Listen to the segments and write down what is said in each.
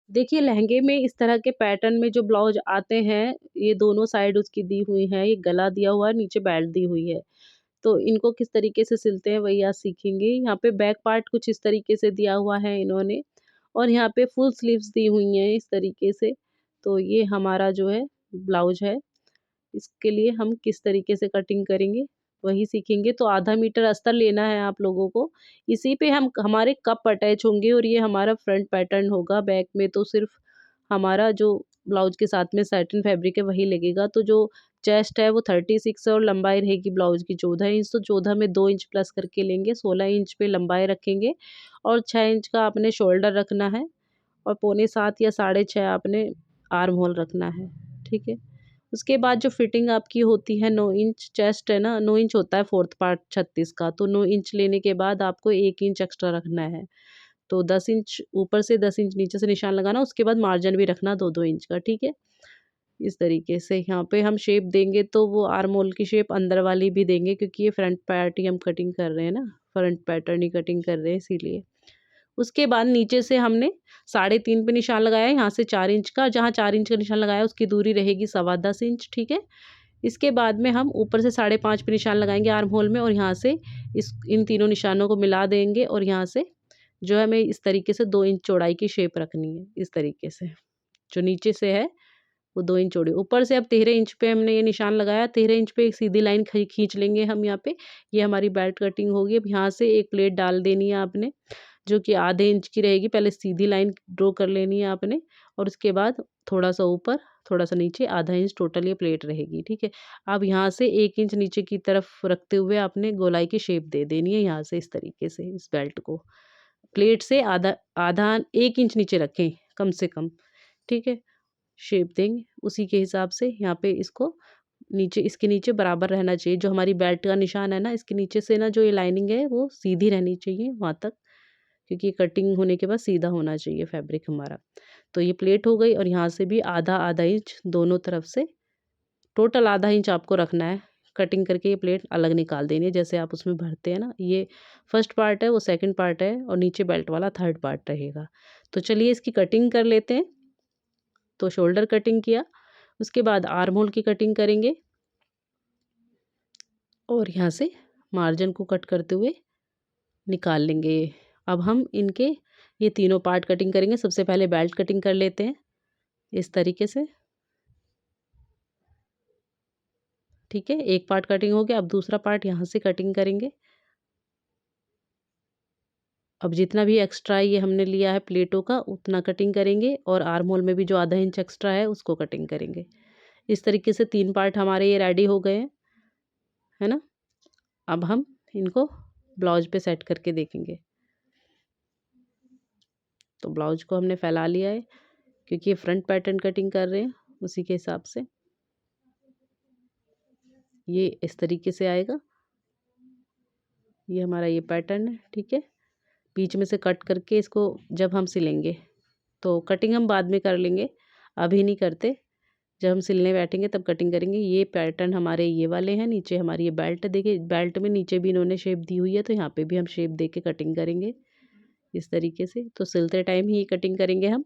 देखिए लहंगे में इस तरह के पैटर्न में जो ब्लाउज आते हैं, ये दोनों साइड उसकी दी हुई हैं, ये गला दिया हुआ है, नीचे बेल्ट दी हुई है। तो इनको किस तरीके से सिलते हैं वही आज सीखेंगे। यहाँ पे बैक पार्ट कुछ इस तरीके से दिया हुआ है इन्होंने और यहाँ पे फुल स्लीव्स दी हुई हैं इस तरीके से। तो ये हमारा जो है ब्लाउज है। इसके लिए हम किस तरीके से कटिंग करेंगे वही सीखेंगे। तो आधा मीटर अस्तर लेना है आप लोगों को। इसी पे हम हमारे कप अटैच होंगे और ये हमारा फ्रंट पैटर्न होगा। बैक में तो सिर्फ हमारा जो ब्लाउज के साथ में सैटिन फैब्रिक है वही लगेगा। तो जो चेस्ट है वो 36 है और लंबाई रहेगी ब्लाउज की 14 इंच। तो 14 में 2 इंच प्लस करके लेंगे, 16 इंच पे लंबाई रखेंगे और 6 इंच का आपने शोल्डर रखना है और पौने 7 या साढ़े 6 आपने आर्म होल रखना है। ठीक है। उसके बाद जो फिटिंग आपकी होती है 9 इंच चेस्ट है ना, 9 इंच होता है फोर्थ पार्ट 36 का। तो 9 इंच लेने के बाद आपको 1 इंच एक्स्ट्रा रखना है। तो 10 इंच ऊपर से 10 इंच नीचे से निशान लगाना, उसके बाद मार्जिन भी रखना 2-2 इंच का, ठीक है? इस तरीके से यहाँ पे हम शेप देंगे तो वो आर्म होल की शेप अंदर वाली भी देंगे क्योंकि ये फ्रंट पार्ट ही हम कटिंग कर रहे हैं ना, फ्रंट पैटर्न ही कटिंग कर रहे हैं इसीलिए। उसके बाद नीचे से हमने 3.5 पे निशान लगाया है, यहाँ से 4 इंच का, जहाँ 4 इंच का निशान लगाया उसकी दूरी रहेगी 10.25 इंच, ठीक है? इसके बाद में हम ऊपर से 5.5 पे निशान लगाएंगे आर्म होल में और यहाँ से इस इन तीनों निशानों को मिला देंगे और यहाँ से जो है हमें इस तरीके से 2 इंच चौड़ाई की शेप रखनी है, इस तरीके से। जो नीचे से है वो 2 इंच चौड़ी। ऊपर से अब 13 इंच पे हमने ये निशान लगाया, 13 इंच पे एक सीधी लाइन खींच लेंगे हम यहाँ पे। ये हमारी बेल्ट कटिंग होगी। अब यहाँ से एक प्लेट डाल देनी है आपने, जो कि आधे इंच की रहेगी। पहले सीधी लाइन ड्रॉ कर लेनी है आपने और उसके बाद थोड़ा-सा ऊपर, थोड़ा-सा नीचे, आधा इंच टोटल ये प्लेट रहेगी, ठीक है? अब यहाँ से 1 इंच नीचे की तरफ रखते हुए आपने गोलाई की शेप दे देनी है यहाँ से इस तरीके से इस बेल्ट को। प्लेट से आधा आधा 1 इंच नीचे रखें कम से कम, ठीक है? शेप देंगे उसी के हिसाब से यहाँ पे इसको नीचे, इसके नीचे बराबर रहना चाहिए। जो हमारी बेल्ट का निशान है ना, इसके नीचे से ना जो ये लाइनिंग है वो सीधी रहनी चाहिए वहाँ तक, क्योंकि कटिंग होने के बाद सीधा होना चाहिए फैब्रिक हमारा। तो ये प्लेट हो गई और यहाँ से भी आधा-आधा इंच दोनों तरफ से, टोटल आधा इंच आपको रखना है। कटिंग करके ये प्लेट अलग निकाल देनी है, जैसे आप उसमें भरते हैं ना, ये फर्स्ट पार्ट है, वो सेकंड पार्ट है और नीचे बेल्ट वाला थर्ड पार्ट रहेगा। तो चलिए इसकी कटिंग कर लेते हैं। तो शोल्डर कटिंग किया, उसके बाद आर्म होल की कटिंग करेंगे और यहाँ से मार्जिन को कट करते हुए निकाल लेंगे। अब हम इनके ये तीनों पार्ट कटिंग करेंगे। सबसे पहले बेल्ट कटिंग कर लेते हैं इस तरीके से, ठीक है? एक पार्ट कटिंग हो गया। अब दूसरा पार्ट यहाँ से कटिंग करेंगे। अब जितना भी एक्स्ट्रा ये हमने लिया है प्लेटों का उतना कटिंग करेंगे और आर्म होल में भी जो आधा इंच एक्स्ट्रा है उसको कटिंग करेंगे। इस तरीके से 3 पार्ट हमारे ये रेडी हो गए हैं, है ना? अब हम इनको ब्लाउज पे सेट करके देखेंगे। तो ब्लाउज को हमने फैला लिया है क्योंकि ये फ्रंट पैटर्न कटिंग कर रहे हैं, उसी के हिसाब से ये इस तरीके से आएगा। ये हमारा ये पैटर्न है, ठीक है? बीच में से कट करके इसको जब हम सिलेंगे, तो कटिंग हम बाद में कर लेंगे, अभी नहीं करते। जब हम सिलने बैठेंगे तब कटिंग करेंगे। ये पैटर्न हमारे ये वाले हैं। नीचे हमारी ये बेल्ट, देखिए बेल्ट में नीचे भी इन्होंने शेप दी हुई है, तो यहाँ पे भी हम शेप दे के कटिंग करेंगे इस तरीके से। तो सिलते टाइम ही कटिंग करेंगे हम।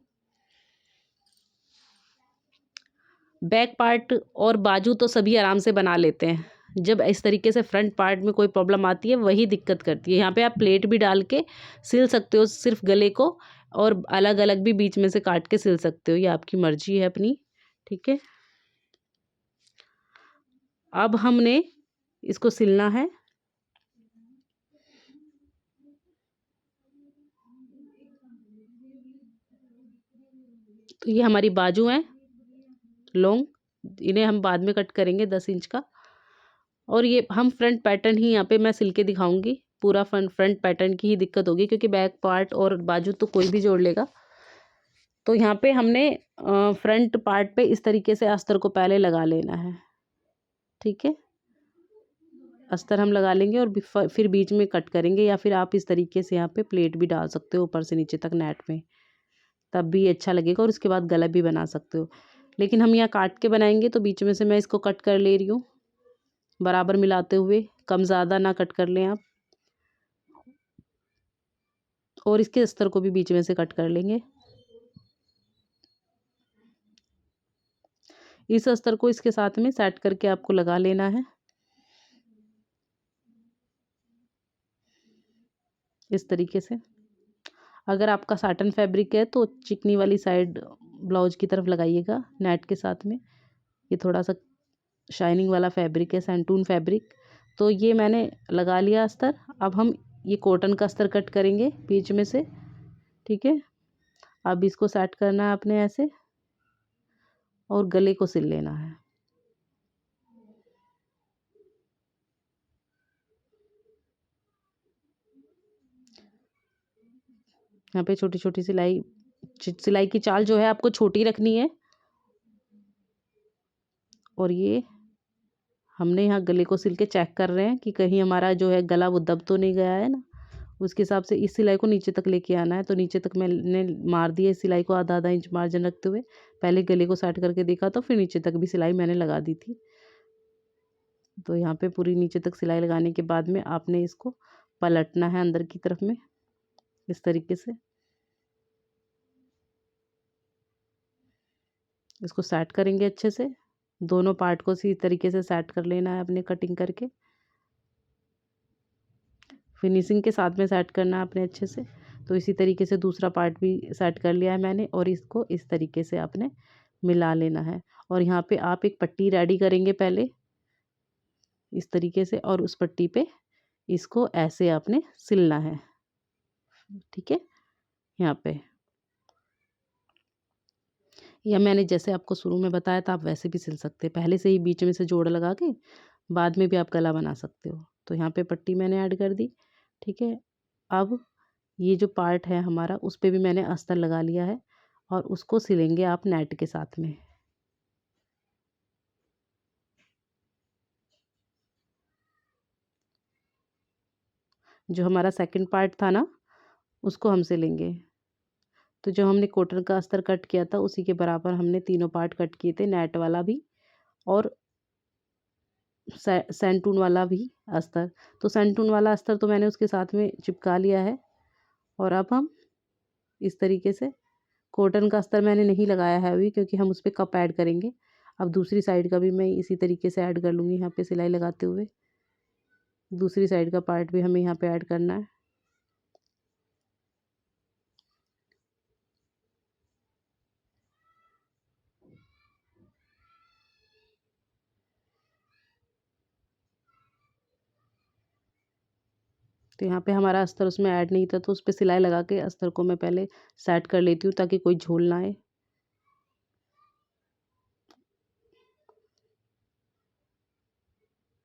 बैक पार्ट और बाजू तो सभी आराम से बना लेते हैं, जब इस तरीके से फ्रंट पार्ट में कोई प्रॉब्लम आती है वही दिक्कत करती है। यहाँ पे आप प्लेट भी डाल के सिल सकते हो सिर्फ गले को, और अलग अलग भी बीच में से काट के सिल सकते हो, ये आपकी मर्जी है अपनी, ठीक है? अब हमने इसको सिलना है। तो ये हमारी बाजू हैं लॉन्ग, इन्हें हम बाद में कट करेंगे 10 इंच का। और ये हम फ्रंट पैटर्न ही यहाँ पे मैं सिल के दिखाऊंगी। पूरा फ्रंट पैटर्न की ही दिक्कत होगी क्योंकि बैक पार्ट और बाजू तो कोई भी जोड़ लेगा। तो यहाँ पे हमने फ्रंट पार्ट पे इस तरीके से अस्तर को पहले लगा लेना है, ठीक है? अस्तर हम लगा लेंगे और फिर बीच में कट करेंगे, या फिर आप इस तरीके से यहाँ पे प्लेट भी डाल सकते हो ऊपर से नीचे तक नेट में, तब भी अच्छा लगेगा। और उसके बाद गला भी बना सकते हो, लेकिन हम यहाँ काट के बनाएंगे तो बीच में से मैं इसको कट कर ले रही हूँ बराबर मिलाते हुए। कम ज़्यादा ना कट कर लें आप। और इसके अस्तर को भी बीच में से कट कर लेंगे। इस अस्तर को इसके साथ में सेट करके आपको लगा लेना है इस तरीके से। अगर आपका साटन फैब्रिक है तो चिकनी वाली साइड ब्लाउज की तरफ लगाइएगा नेट के साथ में। ये थोड़ा सा शाइनिंग वाला फैब्रिक है, सैंटून फैब्रिक। तो ये मैंने लगा लिया अस्तर। अब हम ये कॉटन का अस्तर कट करेंगे बीच में से, ठीक है। अब इसको सेट करना है आपने ऐसे और गले को सिल लेना है। यहाँ पे छोटी छोटी सिलाई की चाल जो है आपको छोटी रखनी है। और ये हमने यहाँ गले को सिल के चेक कर रहे हैं कि कहीं हमारा जो है गला वो दब तो नहीं गया है ना। उसके हिसाब से इस सिलाई को नीचे तक लेके आना है। तो नीचे तक मैंने मार दी है सिलाई को, आधा आधा इंच मार्जिन रखते हुए। पहले गले को सेट करके देखा तो फिर नीचे तक भी सिलाई मैंने लगा दी थी। तो यहाँ पे पूरी नीचे तक सिलाई लगाने के बाद में आपने इसको पलटना है अंदर की तरफ में इस तरीके से। इसको सेट करेंगे अच्छे से, दोनों पार्ट को इसी तरीके से सेट कर लेना है अपने कटिंग करके। फिनिशिंग के साथ में सेट करना है आपने अच्छे से। तो इसी तरीके से दूसरा पार्ट भी सेट कर लिया है मैंने और इसको इस तरीके से आपने मिला लेना है। और यहाँ पे आप एक पट्टी रेडी करेंगे पहले इस तरीके से, और उस पट्टी पे इसको ऐसे आपने सिलना है, ठीक है। यहाँ पे या मैंने जैसे आपको शुरू में बताया था आप वैसे भी सिल सकते हैं, पहले से ही बीच में से जोड़ लगा के बाद में भी आप गला बना सकते हो। तो यहाँ पे पट्टी मैंने ऐड कर दी, ठीक है। अब ये जो पार्ट है हमारा उस पे भी मैंने अस्तर लगा लिया है और उसको सिलेंगे आप नेट के साथ में। जो हमारा सेकंड पार्ट था ना उसको हम सिलेंगे। तो जो हमने कॉटन का अस्तर कट किया था उसी के बराबर हमने तीनों पार्ट कट किए थे, नेट वाला भी और सैंटून वाला भी अस्तर। तो सैंटून वाला अस्तर तो मैंने उसके साथ में चिपका लिया है। और अब हम इस तरीके से, कॉटन का अस्तर मैंने नहीं लगाया है अभी क्योंकि हम उस पर कप ऐड करेंगे। अब दूसरी साइड का भी मैं इसी तरीके से ऐड कर लूँगी यहाँ पे सिलाई लगाते हुए। दूसरी साइड का पार्ट भी हमें यहाँ पे ऐड करना है। तो यहाँ पे हमारा अस्तर उसमें ऐड नहीं था तो उस पर सिलाई लगा के अस्तर को मैं पहले सेट कर लेती हूँ ताकि कोई झोल ना आए।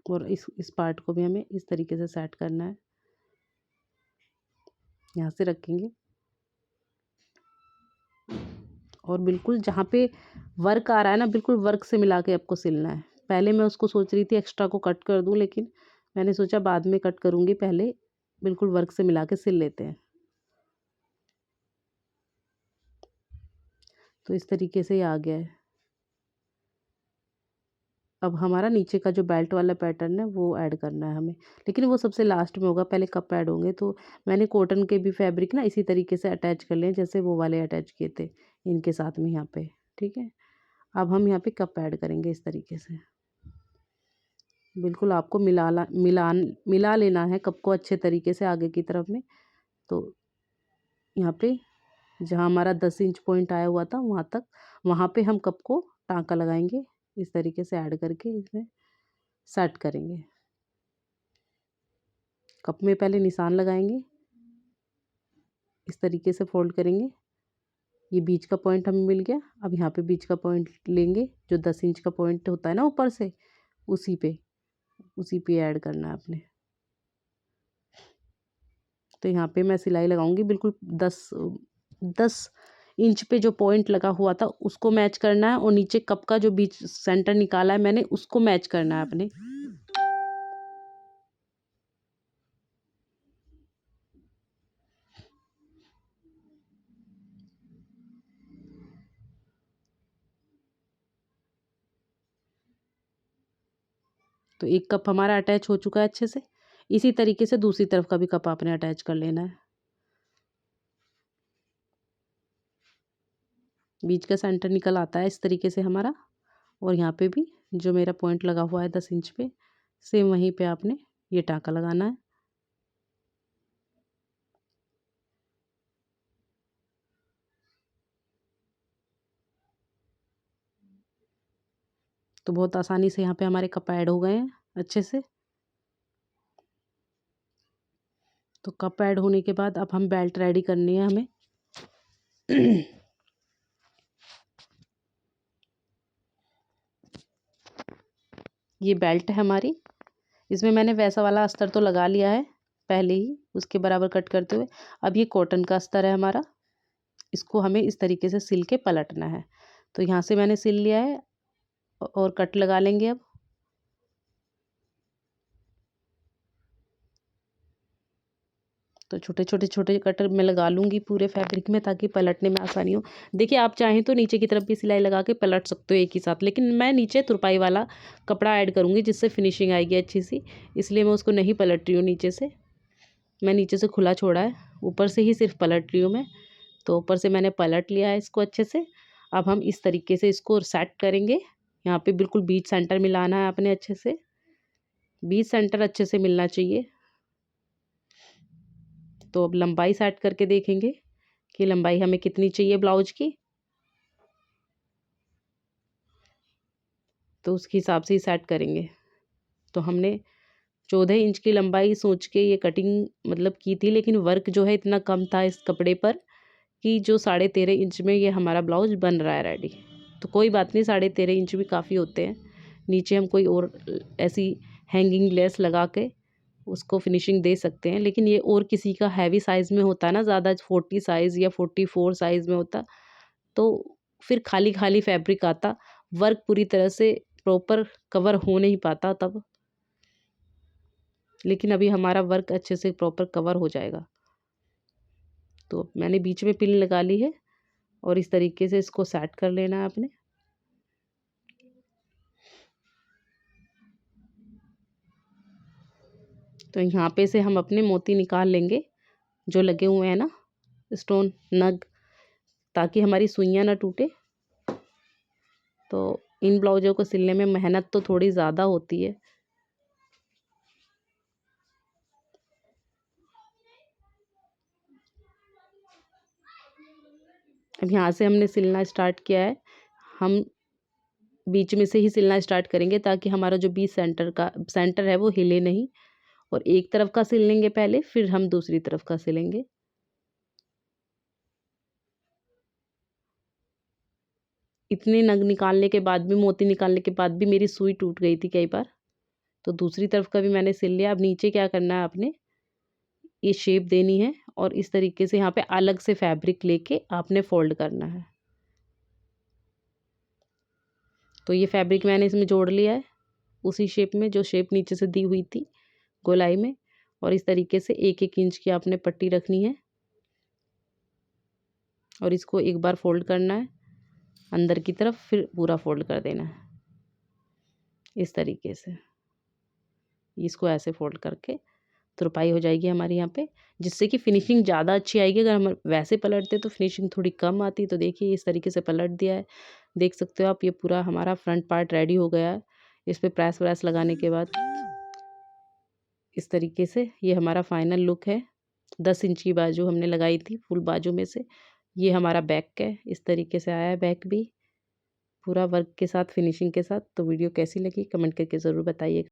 और इस पार्ट को भी हमें इस तरीके से सेट करना है। यहाँ से रखेंगे और बिल्कुल जहाँ पे वर्क आ रहा है ना बिल्कुल वर्क से मिला के आपको सिलना है। पहले मैं उसको सोच रही थी एक्स्ट्रा को कट कर दूँ, लेकिन मैंने सोचा बाद में कट करूँगी, पहले बिल्कुल वर्क से मिला के सिल लेते हैं। तो इस तरीके से ये आ गया है। अब हमारा नीचे का जो बेल्ट वाला पैटर्न है वो ऐड करना है हमें, लेकिन वो सबसे लास्ट में होगा, पहले कप ऐड होंगे। तो मैंने कॉटन के भी फैब्रिक ना इसी तरीके से अटैच कर लिए जैसे वो वाले अटैच किए थे इनके साथ में यहाँ पे, ठीक है। अब हम यहाँ पे कप ऐड करेंगे इस तरीके से। बिल्कुल आपको मिला लेना है कप को अच्छे तरीके से आगे की तरफ में। तो यहाँ पे जहाँ हमारा 10 इंच पॉइंट आया हुआ था वहाँ पे हम कप को टाँका लगाएंगे इस तरीके से ऐड करके इसमें सेट करेंगे। कप में पहले निशान लगाएंगे, इस तरीके से फोल्ड करेंगे। ये बीच का पॉइंट हमें मिल गया। अब यहाँ पे बीच का पॉइंट लेंगे, जो 10 इंच का पॉइंट होता है ना ऊपर से, उसी पे ऐड करना है अपने। तो यहाँ पे मैं सिलाई लगाऊंगी बिल्कुल 10 इंच पे जो पॉइंट लगा हुआ था उसको मैच करना है और नीचे कप का जो बीच सेंटर निकाला है मैंने उसको मैच करना है अपने। तो एक कप हमारा अटैच हो चुका है अच्छे से। इसी तरीके से दूसरी तरफ का भी कप आपने अटैच कर लेना है। बीच का सेंटर निकल आता है इस तरीके से हमारा, और यहाँ पे भी जो मेरा पॉइंट लगा हुआ है 10 इंच पे, सेम वहीं पे आपने ये टाँका लगाना है। तो बहुत आसानी से यहाँ पे हमारे कप ऐड हो गए हैं अच्छे से। तो कप ऐड होने के बाद अब हम बेल्ट रेडी करनी है हमें। ये बेल्ट है हमारी। इसमें मैंने वैसा वाला अस्तर तो लगा लिया है पहले ही, उसके बराबर कट करते हुए। अब ये कॉटन का अस्तर है हमारा, इसको हमें इस तरीके से सिल के पलटना है। तो यहाँ से मैंने सिल लिया है और कट लगा लेंगे अब। तो छोटे छोटे छोटे कटर मैं लगा लूँगी पूरे फैब्रिक में, ताकि पलटने में आसानी हो। देखिए आप चाहें तो नीचे की तरफ भी सिलाई लगा के पलट सकते हो एक ही साथ, लेकिन मैं नीचे तुरपाई वाला कपड़ा ऐड करूँगी जिससे फिनिशिंग आएगी अच्छी सी, इसलिए मैं उसको नहीं पलट रही हूँ नीचे से। मैं नीचे से खुला छोड़ा है, ऊपर से ही सिर्फ पलट रही हूँ मैं। तो ऊपर से मैंने पलट लिया है इसको अच्छे से। अब हम इस तरीके से इसको सेट करेंगे। यहाँ पे बिल्कुल बीच सेंटर मिलाना है आपने अच्छे से, बीच सेंटर अच्छे से मिलना चाहिए। तो अब लंबाई सेट करके देखेंगे कि लंबाई हमें कितनी चाहिए ब्लाउज की, तो उसके हिसाब से ही सेट करेंगे। तो हमने 14 इंच की लंबाई सोच के ये कटिंग मतलब की थी, लेकिन वर्क जो है इतना कम था इस कपड़े पर कि जो 13.5 इंच में ये हमारा ब्लाउज बन रहा है रेडी। तो कोई बात नहीं, 13.5 इंच भी काफ़ी होते हैं। नीचे हम कोई और ऐसी हैंगिंग लेस लगा के उसको फिनिशिंग दे सकते हैं, लेकिन ये और किसी का हैवी साइज़ में होता है ना, ज़्यादा 40 साइज़ या 44 साइज़ में होता, तो फिर खाली खाली फैब्रिक आता, वर्क पूरी तरह से प्रॉपर कवर हो नहीं पाता तब। लेकिन अभी हमारा वर्क अच्छे से प्रॉपर कवर हो जाएगा। तो मैंने बीच में पिन लगा ली है और इस तरीके से इसको सेट कर लेना है आपने। तो यहाँ पे से हम अपने मोती निकाल लेंगे जो लगे हुए हैं ना स्टोन नग, ताकि हमारी सुइयाँ ना टूटे। तो इन ब्लाउजों को सिलने में मेहनत तो थोड़ी ज़्यादा होती है। अब यहाँ से हमने सिलना स्टार्ट किया है, हम बीच में से ही सिलना स्टार्ट करेंगे ताकि हमारा जो बीच सेंटर है वो हिले नहीं। और एक तरफ का सिल लेंगे पहले, फिर हम दूसरी तरफ का सिलेंगे। इतने नग निकालने के बाद भी, मोती निकालने के बाद भी मेरी सुई टूट गई थी कई बार। तो दूसरी तरफ का भी मैंने सिल लिया। अब नीचे क्या करना है आपने, ये शेप देनी है और इस तरीके से यहाँ पे अलग से फैब्रिक लेके आपने फोल्ड करना है। तो ये फैब्रिक मैंने इसमें जोड़ लिया है उसी शेप में जो शेप नीचे से दी हुई थी गोलाई में। और इस तरीके से 1-1 इंच की आपने पट्टी रखनी है और इसको एक बार फोल्ड करना है अंदर की तरफ, फिर पूरा फोल्ड कर देना है इस तरीके से। इसको ऐसे फोल्ड करके तुरपाई हो जाएगी हमारी यहाँ पे, जिससे कि फिनिशिंग ज़्यादा अच्छी आएगी। अगर हम वैसे पलटते तो फिनिशिंग थोड़ी कम आती। तो देखिए इस तरीके से पलट दिया है, देख सकते हो आप। ये पूरा हमारा फ्रंट पार्ट रेडी हो गया है। इस पर प्रेस व्रेस लगाने के बाद इस तरीके से ये हमारा फाइनल लुक है। 10 इंच की बाजू हमने लगाई थी फुल बाजू में से। ये हमारा बैक है, इस तरीके से आया है बैक भी पूरा वर्क के साथ, फिनिशिंग के साथ। तो वीडियो कैसी लगी कमेंट करके ज़रूर बताइए।